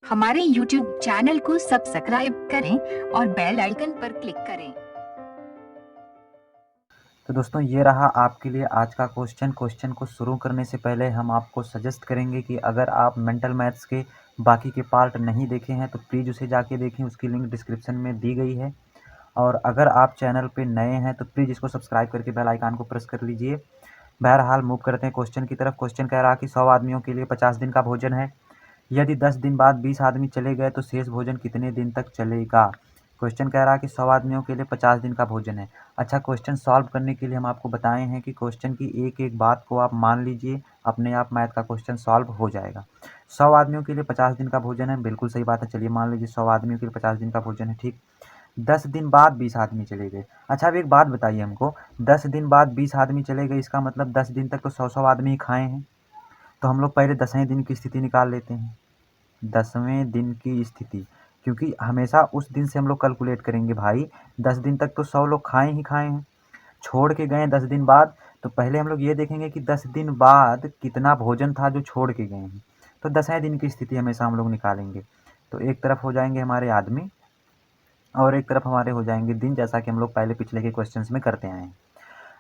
हमारे YouTube channel को subscribe करें और बेल आइकन पर क्लिक करें। तो दोस्तों ये रहा आपके लिए आज का क्वेश्चन को शुरू करने से पहले हम आपको सजेस्ट करेंगे कि अगर आप मेंटल मैथ्स के बाकी के पार्ट नहीं देखे हैं तो प्लीज़ उसे जाके देखें, उसकी लिंक डिस्क्रिप्शन में दी गई है। और अगर आप चैनल पे नए हैं तो प्लीज़ इसको सब्सक्राइब करके बेल आइकन को प्रेस कर लीजिए। बहरहाल मूव करते हैं क्वेश्चन की तरफ। क्वेश्चन कह रहा कि 100 आदमियों के लिए 50 दिन का भोजन है। यदि 10 दिन बाद 20 आदमी चले गए तो शेष भोजन कितने दिन तक चलेगा। क्वेश्चन कह रहा है कि 100 आदमियों के लिए 50 दिन का भोजन है। अच्छा, क्वेश्चन सॉल्व करने के लिए हम आपको बताए हैं कि क्वेश्चन की एक एक बात को आप मान लीजिए, अपने आप मैथ का क्वेश्चन सॉल्व हो जाएगा। 100 आदमियों के लिए 50 दिन का भोजन है, बिल्कुल सही बात है। चलिए मान लीजिए 100 आदमियों के लिए 50 दिन का भोजन है, ठीक। 10 दिन बाद 20 आदमी चले गए। अच्छा, अब एक बात बताइए हमको, 10 दिन बाद 20 आदमी चले गए, इसका मतलब 10 दिन तक तो 100 आदमी ही खाए हैं। तो हम लोग पहले 10वें दिन की स्थिति निकाल लेते हैं। 10वें दिन की स्थिति, क्योंकि हमेशा उस दिन से हम लोग कैलकुलेट करेंगे भाई। 10 दिन तक तो 100 लोग खाए ही खाए हैं, छोड़ के गए 10 दिन बाद। तो पहले हम लोग ये देखेंगे कि 10 दिन बाद कितना भोजन था जो छोड़ के गए हैं। तो 10वें दिन की स्थिति हमेशा हम लोग निकालेंगे। तो एक तरफ हो जाएंगे हमारे आदमी और एक तरफ हमारे हो जाएंगे दिन, जैसा कि हम लोग पहले पिछले के क्वेश्चन में करते आए हैं।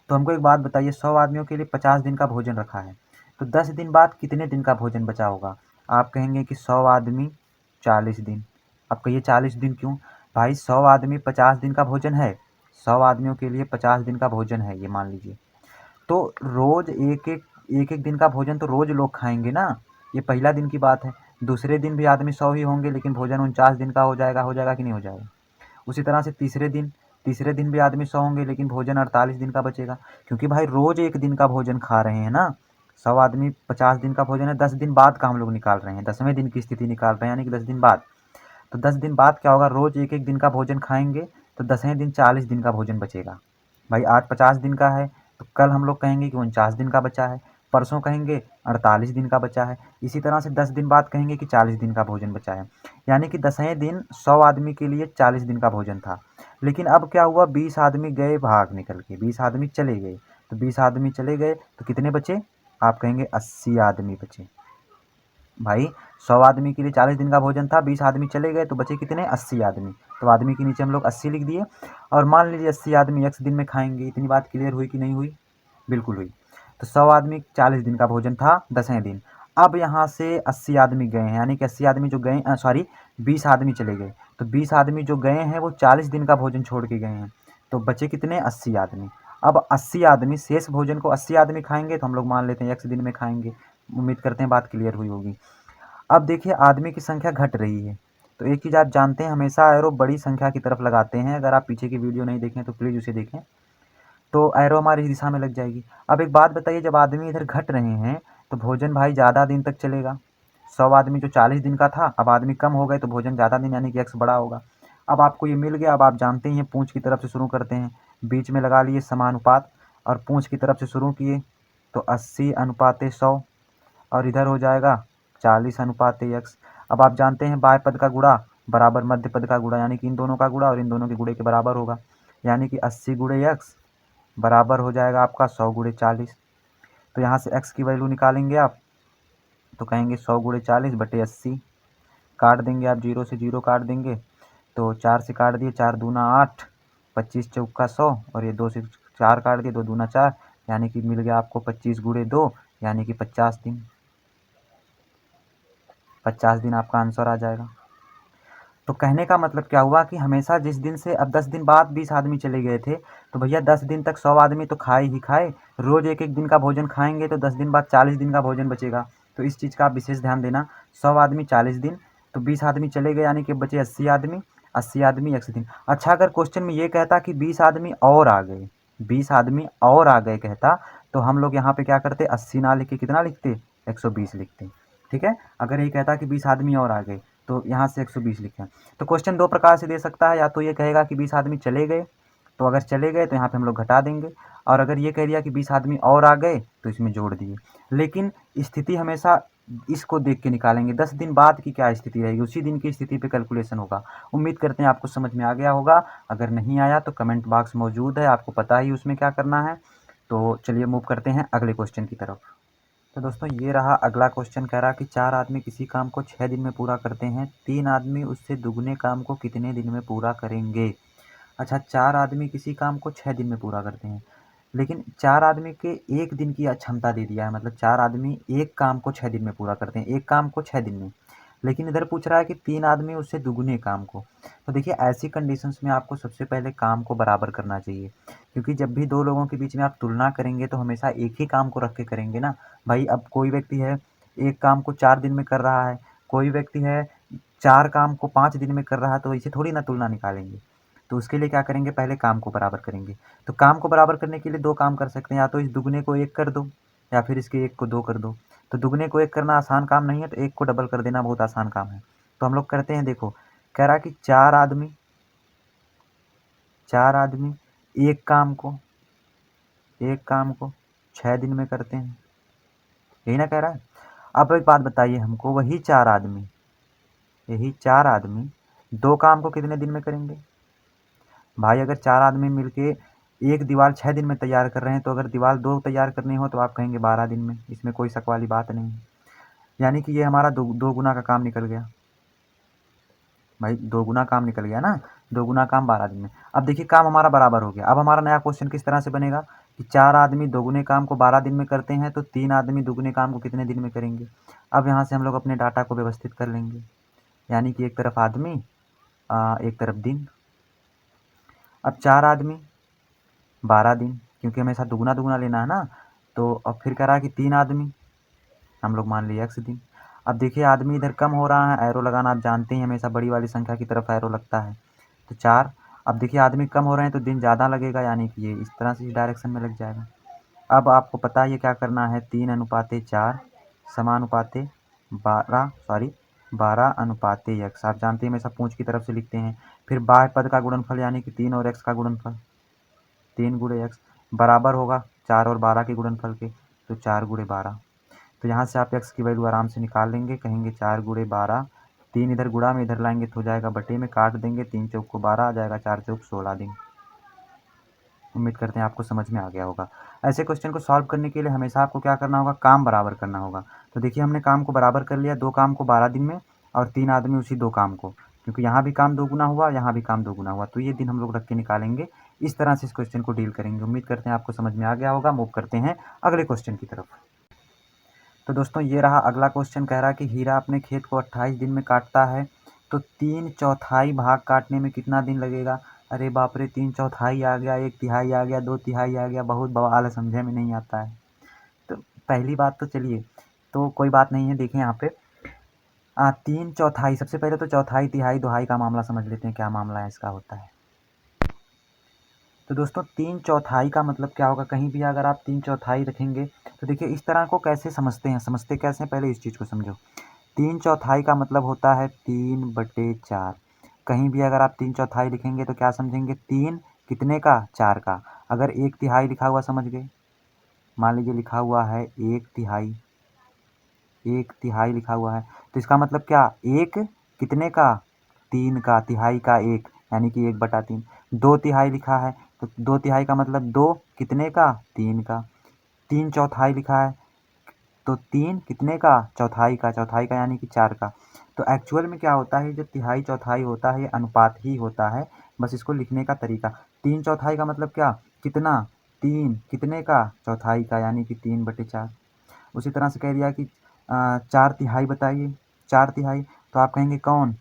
तो हमको एक बात बताइए, 100 आदमियों के लिए 50 दिन का भोजन रखा है, तो 10 दिन बाद कितने दिन का भोजन बचा होगा। आप कहेंगे कि 100 आदमी 40 दिन। आप कहिए 40 दिन क्यों भाई, 100 आदमी 50 दिन का भोजन है। 100 आदमियों के लिए 50 दिन का भोजन है, ये मान लीजिए। तो रोज एक एक दिन का भोजन तो रोज लोग खाएंगे ना। ये पहला दिन की बात है। दूसरे दिन भी आदमी 100 ही होंगे, लेकिन भोजन 49 दिन का हो जाएगा कि नहीं हो जाएगा। उसी तरह से तीसरे दिन भी आदमी 100 होंगे, लेकिन भोजन 48 दिन का बचेगा। क्योंकि भाई रोज एक दिन का भोजन खा रहे हैं ना। 100 आदमी 50 दिन का भोजन है, 10 दिन बाद का हम लोग निकाल रहे हैं, 10वें दिन की स्थिति निकाल रहे हैं, यानी कि 10 दिन बाद। तो 10 दिन बाद क्या होगा, रोज एक एक दिन का भोजन खाएंगे, तो 10वें दिन 40 दिन का भोजन बचेगा। भाई आज 50 दिन का है, तो कल हम लोग कहेंगे कि 49 दिन का बचा है, परसों कहेंगे 48 दिन का बचा है। इसी तरह से 10 दिन बाद कहेंगे कि 40 दिन का भोजन बचा है। यानी कि 10वें दिन 100 आदमी के लिए 40 दिन का भोजन था। लेकिन अब क्या हुआ, 20 आदमी गए भाग निकल के, 20 आदमी चले गए। तो 20 आदमी चले गए तो कितने बचे, आप कहेंगे 80 आदमी बचे। भाई 100 आदमी के लिए 40 दिन का भोजन था, 20 आदमी चले गए तो बचे कितने, 80 आदमी। तो आदमी के नीचे हम लोग 80 लिख दिए। और मान लीजिए 80 आदमी x दिन में खाएंगे। इतनी बात क्लियर हुई कि नहीं हुई, बिल्कुल हुई। तो 100 आदमी 40 दिन का भोजन था 10वें दिन। अब यहाँ से 80 आदमी गए हैं, यानी कि 80 आदमी जो गए, सॉरी 20 आदमी चले गए। तो 20 आदमी जो गए हैं वो 40 दिन का भोजन छोड़ के गए हैं। तो बचे कितने, 80 आदमी। अब 80 आदमी शेष भोजन को 80 आदमी खाएंगे, तो हम लोग मान लेते हैं x दिन में खाएंगे। उम्मीद करते हैं बात क्लियर हुई होगी। अब देखिए आदमी की संख्या घट रही है। तो एक चीज़ आप जानते हैं, हमेशा एरो बड़ी संख्या की तरफ लगाते हैं। अगर आप पीछे की वीडियो नहीं देखें तो प्लीज़ उसे देखें, तो एरो हमारी इस दिशा में लग जाएगी। अब एक बात बताइए, जब आदमी इधर घट रहे हैं तो भोजन भाई ज़्यादा दिन तक चलेगा। 100 आदमी जो 40 दिन का था, अब आदमी कम हो गए तो भोजन ज़्यादा दिन, यानी कि एक्स बड़ा होगा। अब आपको ये मिल गया। अब आप जानते ही हैं, पूंछ की तरफ से शुरू करते हैं, बीच में लगा लिए समानुपात और पूंछ की तरफ से शुरू किए तो 80 अनुपाते 100 और इधर हो जाएगा 40 अनुपात x। अब आप जानते हैं बाएं पद का गुणा बराबर मध्य पद का गुणा, यानी कि इन दोनों का गुणा और इन दोनों के गुणे के बराबर होगा। यानी कि 80 गुणे x बराबर हो जाएगा आपका 100 गुणे 40। तो यहाँ से x की वैल्यू निकालेंगे आप, तो कहेंगे 100 गुणे 40 बटे 80। काट देंगे आप, जीरो से जीरो काट देंगे तो 4 से काट दिए, 4 दूना 8, 25 चौका 100 और ये 2 से 4 काट दिए, 2 दूना 4, यानी कि मिल गया आपको 25 गुणे 2, यानी कि 50 दिन। 50 दिन आपका आंसर आ जाएगा। तो कहने का मतलब क्या हुआ कि हमेशा जिस दिन से, अब 10 दिन बाद 20 आदमी चले गए थे, तो भैया 10 दिन तक 100 आदमी तो खाए ही खाए। रोज एक एक दिन का भोजन खाएंगे तो 10 दिन बाद 40 दिन का भोजन बचेगा। तो इस चीज़ का आप विशेष ध्यान देना। 100 आदमी 40 दिन, तो 20 आदमी चले गए, यानी कि बचे 80 आदमी। 80 आदमी 100 दिन। अच्छा, अगर क्वेश्चन में ये कहता कि 20 आदमी और आ गए, 20 आदमी और आ गए कहता, तो हम लोग यहाँ पे क्या करते, 80 ना लिख के कितना लिखते, 120 लिखते। ठीक है। अगर ये कहता कि 20 आदमी और आ गए, तो यहाँ से 120 लिखें। तो क्वेश्चन दो प्रकार से दे सकता है, या तो ये कहेगा कि 20 आदमी चले गए, तो अगर चले गए तो यहाँ पे हम लोग घटा देंगे। और अगर ये कह दिया कि 20 आदमी और आ गए, तो इसमें जोड़ दिए। लेकिन स्थिति हमेशा इसको देख के निकालेंगे, 10 दिन बाद की क्या स्थिति रहेगी, उसी दिन की स्थिति पे कैलकुलेशन होगा। उम्मीद करते हैं आपको समझ में आ गया होगा। अगर नहीं आया तो कमेंट बॉक्स मौजूद है, आपको पता ही उसमें क्या करना है। तो चलिए मूव करते हैं अगले क्वेश्चन की तरफ। तो दोस्तों ये रहा अगला क्वेश्चन, कह रहा कि 4 आदमी किसी काम को 6 दिन में पूरा करते हैं, 3 आदमी उससे दुगने काम को कितने दिन में पूरा करेंगे। अच्छा, 4 आदमी किसी काम को 6 दिन में पूरा करते हैं, लेकिन 4 आदमी के 1 दिन की क्षमता दे दिया है, मतलब 4 आदमी एक काम को 6 दिन में पूरा करते हैं, एक काम को 6 दिन में। लेकिन इधर पूछ रहा है कि 3 आदमी उससे दुगने काम को। तो देखिए ऐसी कंडीशंस में आपको सबसे पहले काम को बराबर करना चाहिए, क्योंकि जब भी 2 लोगों के बीच में आप तुलना करेंगे तो हमेशा एक ही काम को रख के करेंगे ना। भाई अब कोई व्यक्ति है एक काम को 4 दिन में कर रहा है, कोई व्यक्ति है 4 काम को 5 दिन में कर रहा है, तो इसे थोड़ी ना तुलना निकालेंगे। तो उसके लिए क्या करेंगे, पहले काम को बराबर करेंगे। तो काम को बराबर करने के लिए 2 काम कर सकते हैं, या तो इस दुगने को 1 कर दो या फिर इसके 1 को 2 कर दो। तो दुगने को 1 करना आसान काम नहीं है, तो 1 को डबल कर देना बहुत आसान काम है। तो हम लोग करते हैं, देखो कह रहा कि 4 आदमी एक काम को 6 दिन में करते हैं, यही ना कह रहा है। अब एक बात बताइए हमको, यही 4 आदमी 2 काम को कितने दिन में करेंगे। भाई अगर 4 आदमी मिलके एक दीवार 6 दिन में तैयार कर रहे हैं, तो अगर दीवार 2 तैयार करनी हो तो आप कहेंगे 12 दिन में, इसमें कोई शक वाली बात नहीं है। यानी कि ये हमारा दो गुना का काम निकल गया। भाई 2 गुना काम निकल गया ना, 2 गुना काम 12 दिन में। अब देखिए काम हमारा बराबर हो गया। अब हमारा नया क्वेश्चन किस तरह से बनेगा कि 4 आदमी दोगुने काम को 12 दिन में करते हैं, तो 3 आदमी दुगने काम को कितने दिन में करेंगे। अब यहाँ से हम लोग अपने डाटा को व्यवस्थित कर लेंगे, यानी कि एक तरफ आदमी एक तरफ दिन। अब 4 आदमी 12 दिन, क्योंकि हमेशा दुगना दुगना लेना है ना। तो अब फिर कह रहा है कि 3 आदमी, हम लोग मान लिए x दिन। अब देखिए आदमी इधर कम हो रहा है, एरो लगाना आप जानते हैं, हमेशा बड़ी वाली संख्या की तरफ एरो लगता है। तो 4। अब देखिए आदमी कम हो रहे हैं तो दिन ज़्यादा लगेगा, यानी कि ये इस तरह से इस डायरेक्शन में लग जाएगा। अब आपको पता है ये क्या करना है, 3:4 समानुपाते 12:x। आप जानते हैं हमेशा पूंछ की तरफ से लिखते हैं। फिर बाह्य पद का गुणनफल, यानी कि 3 और x का गुणनफल, 3 गुणे x बराबर होगा 4 और 12 के गुणनफल के, तो 4 गुणे 12। तो यहाँ से आप x की वैल्यू आराम से निकाल लेंगे, कहेंगे 4 गुणे 12, 3 इधर गुणा में इधर लाएंगे तो हो जाएगा बटे में, काट देंगे, 3 चौक को 12 आ जाएगा, 4 चौक 16 दिन। उम्मीद करते हैं आपको समझ में आ गया होगा। ऐसे क्वेश्चन को सॉल्व करने के लिए हमेशा आपको क्या करना होगा, काम बराबर करना होगा। तो देखिए हमने काम को बराबर कर लिया, 2 काम को 12 दिन में और 3 आदमी उसी 2 काम को, क्योंकि यहाँ भी काम 2 गुना हुआ, यहाँ भी काम 2 गुना हुआ, तो ये दिन हम लोग रख के निकालेंगे। इस तरह से इस क्वेश्चन को डील करेंगे। उम्मीद करते हैं आपको समझ में आ गया होगा। मूव करते हैं अगले क्वेश्चन की तरफ। तो दोस्तों ये रहा अगला क्वेश्चन, कह रहा कि हीरा अपने खेत को 28 दिन में काटता है, तो 3/4 भाग काटने में कितना दिन लगेगा। अरे बाप रे, 3/4 आ गया, 1/3 आ गया, 2/3 आ गया, बहुत बवाल है, समझे में नहीं आता है। तो पहली बात तो चलिए, तो कोई बात नहीं है, देखें यहाँ पे 3/4। सबसे पहले तो चौथाई तिहाई दोहाई का मामला समझ लेते हैं, क्या मामला है इसका होता है। तो दोस्तों 3/4 का मतलब क्या होगा, कहीं भी अगर आप 3/4 रखेंगे तो देखिए इस तरह को कैसे समझते हैं, समझते कैसे हैं, पहले इस चीज़ को समझो। 3/4 का मतलब होता है 3/4। कहीं भी अगर आप 3/4 लिखेंगे तो क्या समझेंगे, 3 कितने का, 4 का। अगर 1/3 लिखा हुआ समझ गए, मान लीजिए लिखा हुआ है 1/3, 1/3 लिखा हुआ है, तो इसका मतलब क्या, 1 कितने का, 3 का, तिहाई का 1, यानी कि 1/3। 2/3 लिखा है तो 2/3 का मतलब 2 कितने का, 3 का। 3/4 लिखा है तो 3 कितने का, चौथाई का यानी कि 4 का। तो एक्चुअल में क्या होता है, जो तिहाई चौथाई होता है ये अनुपात ही होता है, बस इसको लिखने का तरीका। 3/4 का मतलब क्या, कितना, 3 कितने का, चौथाई का, यानी कि 3/4। उसी तरह से कह दिया कि 4/3 बताइए, 4/3, तो आप कहेंगे कौन,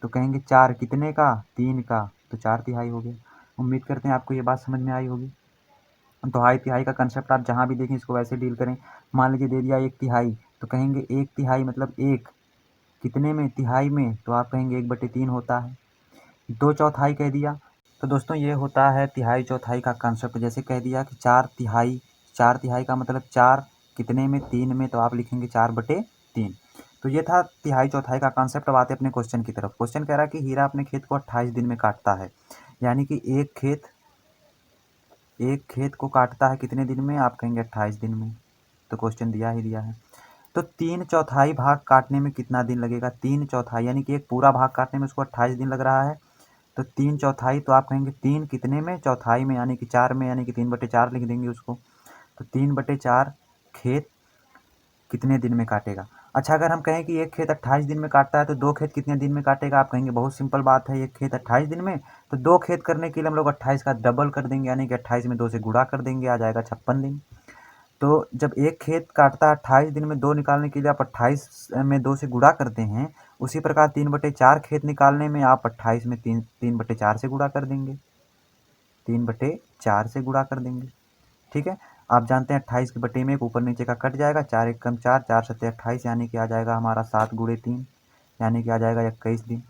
तो कहेंगे 4 कितने का, 3 का, तो 4/3 हो गया। उम्मीद करते हैं आपको ये बात समझ में आई होगी। दोहाई तिहाई का कंसेप्ट आप जहाँ भी देखें इसको वैसे डील करें। मान लीजिए दे दिया 1/3, तो कहेंगे 1/3 मतलब 1 कितने में, तिहाई में, तो आप कहेंगे 1/3 होता है। 2/4 कह दिया, तो दोस्तों ये होता है तिहाई चौथाई का कंसेप्ट। जैसे कह दिया कि 4/3, 4/3 का मतलब 4 कितने में, 3 में, तो आप लिखेंगे 4/3। तो ये था तिहाई चौथाई का कंसेप्ट। अब आते हैं अपने क्वेश्चन की तरफ। क्वेश्चन कह रहा है कि हीरा अपने खेत को 28 दिन में काटता है, यानी कि एक खेत को काटता है कितने दिन में, आप कहेंगे 28 दिन में। तो क्वेश्चन दिया ही दिया है। तो 3/4 भाग काटने में कितना दिन लगेगा, 3/4 यानी कि एक पूरा भाग काटने में उसको 28 दिन लग रहा है। तो 3/4, तो आप कहेंगे 3 कितने में, चौथाई में, यानी कि 4 में, यानी कि 3/4 लिख देंगे उसको। तो 3/4 खेत कितने दिन में काटेगा। अच्छा, अगर हम कहें कि एक खेत 28 दिन में काटता है तो 2 खेत कितने दिन में काटेगा? आप कहेंगे बहुत सिंपल बात है, एक खेत 28 दिन में, तो 2 खेत करने के लिए हम लोग 28 का डबल कर देंगे, यानी कि 28 में 2 से गुणा कर देंगे, आ जाएगा 56 दिन। तो जब एक खेत काटता है 28 दिन में 2 निकालने के लिए आप 28 में 2 से गुणा करते हैं, उसी प्रकार 3/4 खेत निकालने में आप 28 में 3/4 से गुणा कर देंगे, 3/4 से गुणा कर देंगे। ठीक है, आप जानते हैं 28 के बटे में एक ऊपर नीचे का कट जाएगा, 4 एक कम 4, 4 सत्ते 28, यानी कि आ जाएगा हमारा 7×3, यानी कि आ जाएगा 21 दिन।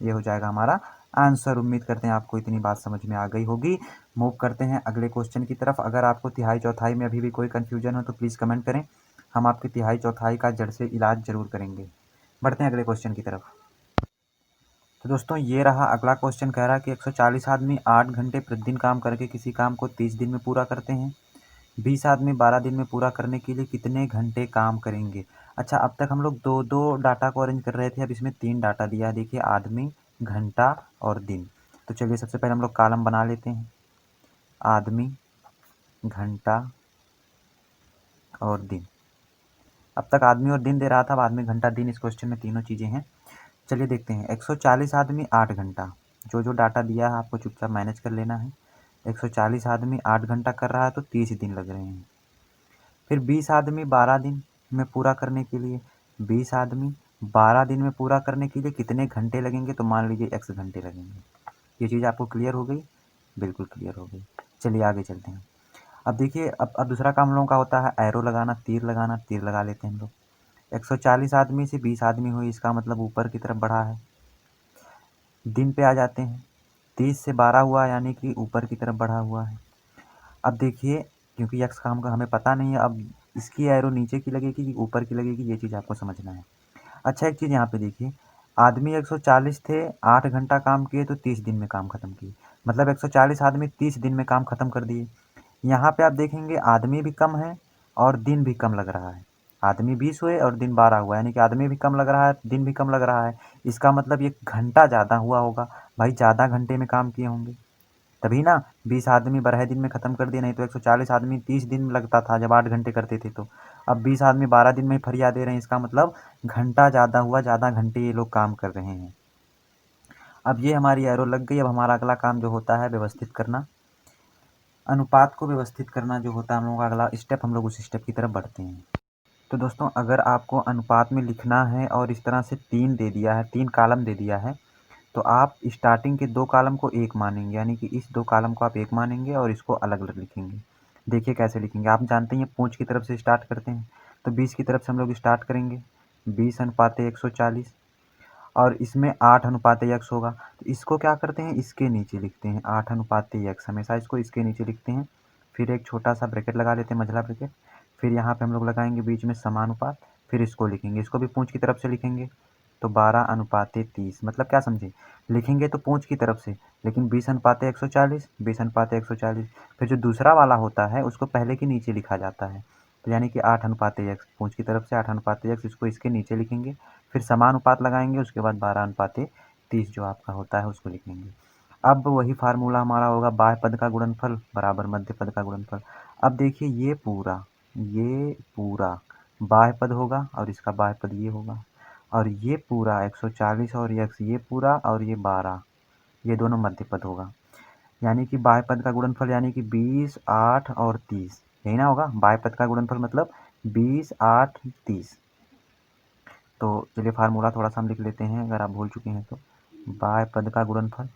ये हो जाएगा हमारा आंसर। उम्मीद करते हैं आपको इतनी बात समझ में आ गई होगी। मूव करते हैं अगले क्वेश्चन की तरफ। अगर आपको तिहाई चौथाई में अभी भी कोई कन्फ्यूजन हो तो प्लीज़ कमेंट करें, हम आपकी तिहाई चौथाई का जड़ से इलाज ज़रूर करेंगे। बढ़ते हैं अगले क्वेश्चन की तरफ। तो दोस्तों ये रहा अगला क्वेश्चन। कह रहा है कि 140 आदमी 8 घंटे प्रतिदिन काम करके किसी काम को 30 दिन में पूरा करते हैं। 20 आदमी 12 दिन में पूरा करने के लिए कितने घंटे काम करेंगे? अच्छा, अब तक हम लोग 2-2 डाटा को अरेंज कर रहे थे, अब इसमें 3 डाटा दिया है। देखिए, आदमी, घंटा और दिन। तो चलिए सबसे पहले हम लोग कॉलम बना लेते हैं, आदमी, घंटा और दिन। अब तक आदमी और दिन दे रहा था, अब आदमी, घंटा, दिन, इस क्वेश्चन में तीनों चीज़ें हैं। चलिए देखते हैं। 140 आदमी 8 घंटा, जो जो डाटा दिया है आपको चुपचाप मैनेज कर लेना है। 140 आदमी 8 घंटा कर रहा है तो 30 दिन लग रहे हैं। फिर 20 आदमी 12 दिन में पूरा करने के लिए, 20 आदमी 12 दिन में पूरा करने के लिए कितने घंटे लगेंगे? तो मान लीजिए x घंटे लगेंगे। ये चीज़ आपको क्लियर हो गई? बिल्कुल क्लियर हो गई। चलिए आगे चलते हैं। अब देखिए, अब दूसरा काम हम लोगों का होता है एरो लगाना, तीर लगाना। तीर लगा लेते हैं हम लोग। 140 आदमी से 20 आदमी हुई, इसका मतलब ऊपर की तरफ बढ़ा है। दिन पे आ जाते हैं, 30 से 12 हुआ, यानी कि ऊपर की तरफ बढ़ा हुआ है। अब देखिए, क्योंकि यक्स का हमको हमें पता नहीं है, अब इसकी एरो नीचे की लगेगी कि ऊपर की लगेगी, ये चीज़ आपको समझना है। अच्छा, एक चीज़ यहाँ पे देखिए, आदमी 140 थे, 8 घंटा काम किए तो 30 दिन में काम खत्म किए, मतलब 140 आदमी 30 दिन में काम खत्म कर दिए। यहाँ पे आप देखेंगे आदमी भी कम है और दिन भी कम लग रहा है। आदमी 20 हुए और दिन 12 हुआ, यानी कि आदमी भी कम लग रहा है, दिन भी कम लग रहा है। इसका मतलब ये घंटा ज़्यादा हुआ होगा, भाई ज़्यादा घंटे में काम किए होंगे, तभी ना 20 आदमी 12 दिन में ख़त्म कर दिए। नहीं तो 140 आदमी 30 दिन लगता था जब 8 घंटे करते थे। तो अब 20 आदमी 12 दिन में ही फरिया दे रहे हैं, इसका मतलब घंटा ज़्यादा हुआ, ज़्यादा घंटे ये लोग काम कर रहे हैं। अब ये हमारी एरो लग गई। अब हमारा अगला काम जो होता है व्यवस्थित करना, अनुपात को व्यवस्थित करना जो होता है हम लोगों का अगला स्टेप, हम लोग उस स्टेप की तरफ बढ़ते हैं। तो दोस्तों, अगर आपको अनुपात में लिखना है और इस तरह से 3 दे दिया है, 3 कॉलम दे दिया है, तो आप स्टार्टिंग के 2 कॉलम को 1 मानेंगे, यानी कि इस 2 कॉलम को आप 1 मानेंगे और इसको अलग-अलग लिखेंगे। देखिए कैसे लिखेंगे, आप जानते ही हैं पूंछ की तरफ से स्टार्ट करते हैं, तो 20 की तरफ से हम लोग स्टार्ट करेंगे, 20/140, और इसमें 8/x होगा। तो इसको क्या करते हैं, इसके नीचे लिखते हैं, 8/x, हमेशा इसको इसके नीचे लिखते हैं। फिर एक छोटा सा ब्रैकेट लगा लेते हैं, मंझला ब्रैकेट। फिर यहाँ पे हम लोग लगाएंगे बीच में समानुपात, फिर इसको लिखेंगे, इसको भी पूंछ की तरफ से लिखेंगे। तो 12/30, मतलब क्या समझे, लिखेंगे तो पूंछ की तरफ से, लेकिन 20/140, 20/140। फिर जो दूसरा वाला होता है उसको पहले के नीचे लिखा जाता है, तो यानी कि 8/x, पूंछ की तरफ से 8/x, इसको इसके नीचे लिखेंगे। फिर समानुपात लगाएंगे, उसके बाद 12/30 जो आपका होता है उसको लिखेंगे। अब वही फार्मूला हमारा होगा, बाह्य पद का गुणनफल बराबर मध्य पद का गुणनफल। अब देखिए, ये पूरा बाह्य पद होगा और इसका बाह्य पद ये होगा, और ये पूरा 140 और x, ये पूरा और ये 12, ये दोनों मध्य पद होगा। यानी कि बाह्य पद का गुणनफल यानी कि 20, 8 और 30, यही ना होगा बाह्य पद का गुणनफल, मतलब 20, 8, 30। तो चलिए फार्मूला थोड़ा सा हम लिख लेते हैं, अगर आप भूल चुके हैं तो। बाह्य पद का गुणनफल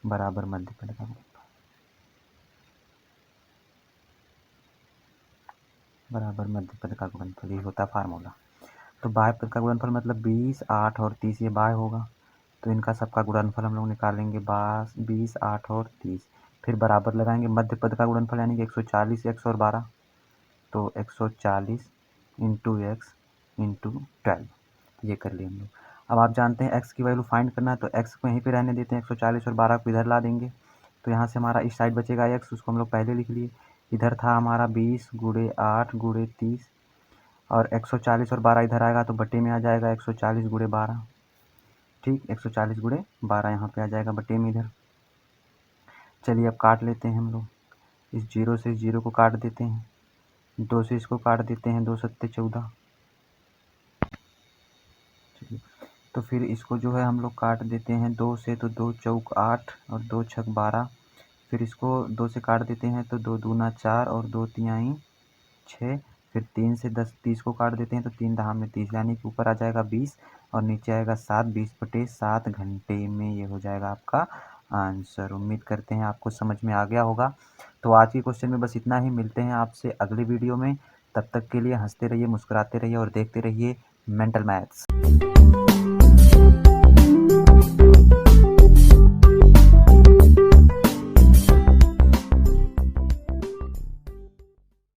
बराबर मध्य पद का गुणनफल बराबर मध्य पद का गुणनफल, ये होता है फार्मूला। तो बाह्य पद का गुणनफल मतलब 20, 8 और 30, ये बाह्य होगा, तो इनका सबका गुणनफल हम लोग निकालेंगे, 20, 8 और 30। फिर बराबर लगाएंगे मध्य पद का गुणनफल, यानी कि 140 x और 12, तो 140 इंटू एक्स इंटू 12, ये कर लिए हम लोग। अब आप जानते हैं x की वैल्यू फाइंड करना है, तो x को यहीं पे रहने देते हैं, 140 और 12 को इधर ला देंगे, तो यहाँ से हमारा इस साइड बचेगा x, उसको हम लोग पहले लिख लिए। इधर था हमारा 20 × 8 × 30, और 140 और 12 इधर आएगा तो बटे में आ जाएगा 140 × 12, ठीक, 140 × 12 यहाँ पे आ जाएगा बटे में इधर। चलिए अब काट लेते हैं हम लोग, इस 0 से इस 0 को काट देते हैं, 2 से इसको काट देते हैं, 2 सत्ते 14। चलिए, तो फिर इसको जो है हम लोग काट देते हैं 2 से, तो 2 चौक 8 और 2 छक 12। फिर इसको 2 से काट देते हैं तो 2 दूना 4 और 2 तिहाई 6। फिर 3 से 10 30 को काट देते हैं तो 3 दहा में 30, यानी कि ऊपर आ जाएगा 20 और नीचे आएगा 7। 20/7 घंटे में ये हो जाएगा आपका आंसर। उम्मीद करते हैं आपको समझ में आ गया होगा। तो आज के क्वेश्चन में बस इतना ही। मिलते हैं आपसे अगले वीडियो में। तब तक के लिए हंसते रहिए, मुस्कुराते रहिए और देखते रहिए मेंटल मैथ्स।